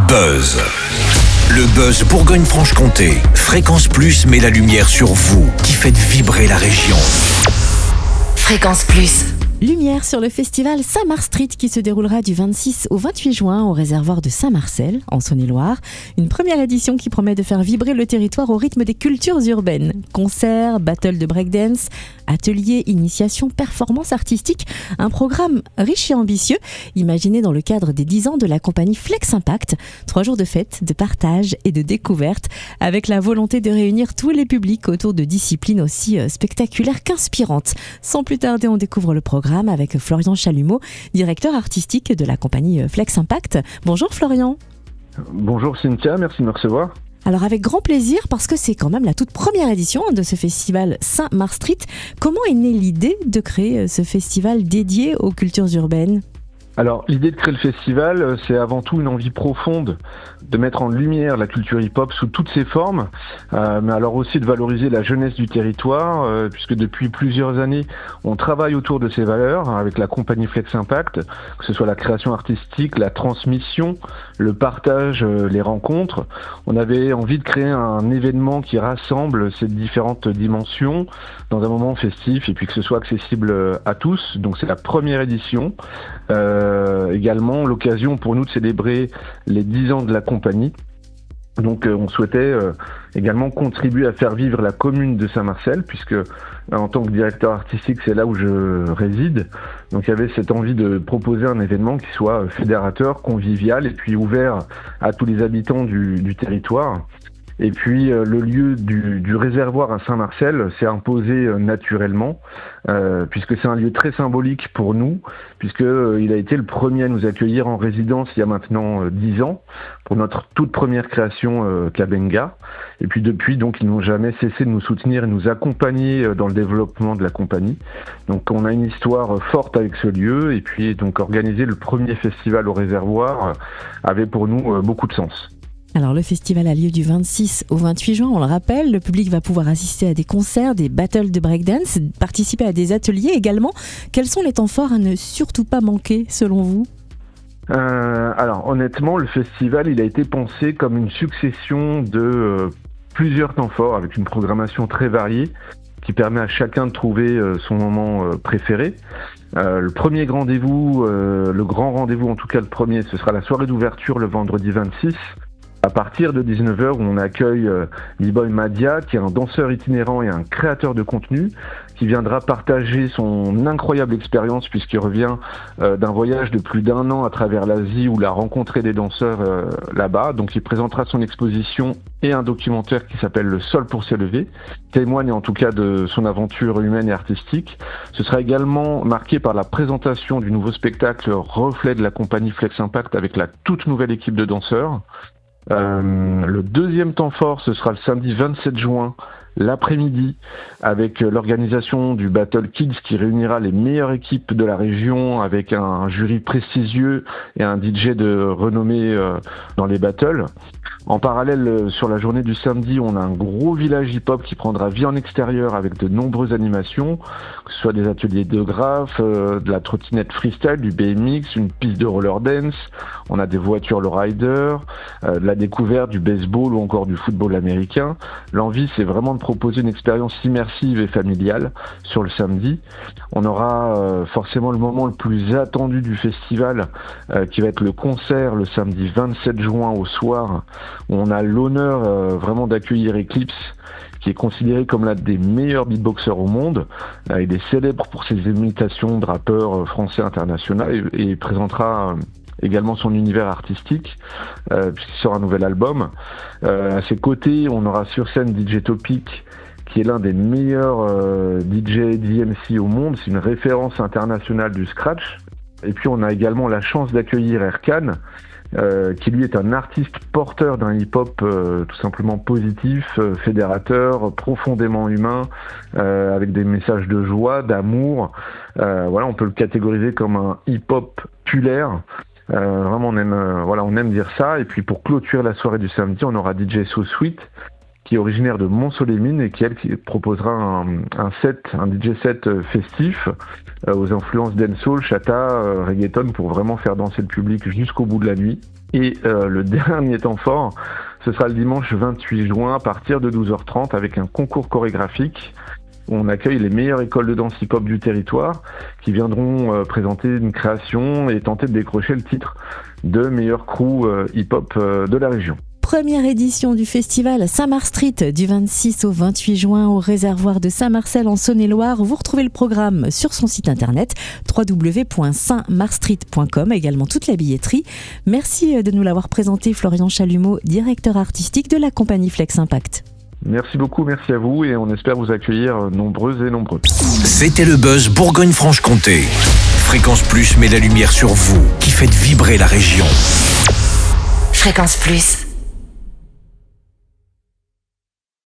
Buzz. Le Buzz Bourgogne-Franche-Comté. Fréquence Plus met la lumière sur vous qui faites vibrer la région. Fréquence Plus. Lumière sur le festival Samar Street qui se déroulera du 26 au 28 juin au réservoir de Saint-Marcel, en Saône-et-Loire. Une première édition qui promet de faire vibrer le territoire au rythme des cultures urbaines. Concerts, battles de breakdance, ateliers, initiations, performances artistiques. Un programme riche et ambitieux, imaginé dans le cadre des 10 ans de la compagnie Flex Impact. 3 jours de fête, de partage et de découverte, avec la volonté de réunir tous les publics autour de disciplines aussi spectaculaires qu'inspirantes. Sans plus tarder, on découvre le programme avec Florian Chalumeau, directeur artistique de la compagnie Flex Impact. Bonjour Florian. Bonjour Cynthia, merci de me recevoir. Alors avec grand plaisir, parce que c'est quand même la toute première édition de ce festival Samar Street. Comment est née l'idée de créer ce festival dédié aux cultures urbaines ? Alors, l'idée de créer le festival, c'est avant tout une envie profonde de mettre en lumière la culture hip-hop sous toutes ses formes, mais alors aussi de valoriser la jeunesse du territoire, puisque depuis plusieurs années, on travaille autour de ces valeurs avec la compagnie Flex Impact, que ce soit la création artistique, la transmission, le partage, les rencontres. On avait envie de créer un événement qui rassemble ces différentes dimensions dans un moment festif et puis que ce soit accessible à tous. Donc c'est la première édition. Également l'occasion pour nous de célébrer les 10 ans de la compagnie. Donc on souhaitait également contribuer à faire vivre la commune de Saint-Marcel, puisque en tant que directeur artistique, c'est là où je réside. Donc il y avait cette envie de proposer un événement qui soit fédérateur, convivial et puis ouvert à tous les habitants du territoire. Et puis le lieu du réservoir à Saint-Marcel s'est imposé naturellement, puisque c'est un lieu très symbolique pour nous, puisque il a été le premier à nous accueillir en résidence il y a maintenant 10 ans, pour notre toute première création Kabenga. Et puis depuis, donc, ils n'ont jamais cessé de nous soutenir et nous accompagner dans le développement de la compagnie. Donc on a une histoire forte avec ce lieu, et puis donc organiser le premier festival au réservoir avait pour nous beaucoup de sens. Alors le festival a lieu du 26 au 28 juin, on le rappelle. Le public va pouvoir assister à des concerts, des battles de breakdance, participer à des ateliers également. Quels sont les temps forts à ne surtout pas manquer selon vous ? Alors honnêtement, le festival il a été pensé comme une succession de plusieurs temps forts avec une programmation très variée qui permet à chacun de trouver son moment préféré. Le premier rendez-vous, le grand rendez-vous en tout cas le premier, ce sera la soirée d'ouverture le vendredi 26. À partir de 19h, où on accueille B-Boy Madia, qui est un danseur itinérant et un créateur de contenu, qui viendra partager son incroyable expérience, puisqu'il revient d'un voyage de plus d'1 an à travers l'Asie, où il a rencontré des danseurs là-bas. Donc il présentera son exposition et un documentaire qui s'appelle Le Sol pour s'élever, témoigne en tout cas de son aventure humaine et artistique. Ce sera également marqué par la présentation du nouveau spectacle Reflet de la compagnie Flex Impact avec la toute nouvelle équipe de danseurs. Le deuxième temps fort, ce sera le samedi 27 juin, l'après-midi, avec l'organisation du Battle Kids qui réunira les meilleures équipes de la région avec un jury prestigieux et un DJ de renommée dans les battles. En parallèle, sur la journée du samedi, on a un gros village hip-hop qui prendra vie en extérieur avec de nombreuses animations, que ce soit des ateliers de graphes, de la trottinette freestyle, du BMX, une piste de roller dance, on a des voitures lowrider, de la découverte du baseball ou encore du football américain. L'envie, c'est vraiment de proposer une expérience immersive et familiale sur le samedi. On aura forcément le moment le plus attendu du festival, qui va être le concert le samedi 27 juin au soir, où on a l'honneur vraiment d'accueillir Eclipse, qui est considéré comme l'un des meilleurs beatboxers au monde. Il est célèbre pour ses imitations de rappeurs français internationaux et présentera également son univers artistique, puisqu'il sort un nouvel album. À ses côtés, on aura sur scène DJ Topic, qui est l'un des meilleurs DJ DMC au monde. C'est une référence internationale du scratch. Et puis on a également la chance d'accueillir Erkan, qui lui est un artiste porteur d'un hip-hop tout simplement positif, fédérateur, profondément humain, avec des messages de joie, d'amour. Voilà, on peut le catégoriser comme un hip-hop populaire. Vraiment, on aime dire ça. Et puis pour clôturer la soirée du samedi, on aura DJ So Sweet, qui est originaire de Mont-Solémine et qui proposera un DJ set festif aux influences dancehall, chata, reggaeton pour vraiment faire danser le public jusqu'au bout de la nuit. Et le dernier temps fort, ce sera le dimanche 28 juin à partir de 12h30 avec un concours chorégraphique où on accueille les meilleures écoles de danse hip-hop du territoire qui viendront présenter une création et tenter de décrocher le titre de meilleur crew hip-hop de la région. Première édition du festival Saint-Marc Street du 26 au 28 juin au réservoir de Saint-Marcel en Saône-et-Loire. Vous retrouvez le programme sur son site internet www.saintmarcstreet.com, également toute la billetterie. Merci de nous l'avoir présenté, Florian Chalumeau, directeur artistique de la compagnie Flex Impact. Merci beaucoup, merci à vous et on espère vous accueillir nombreuses et nombreux. C'était le Buzz Bourgogne-Franche-Comté. Fréquence Plus met la lumière sur vous qui faites vibrer la région. Fréquence Plus.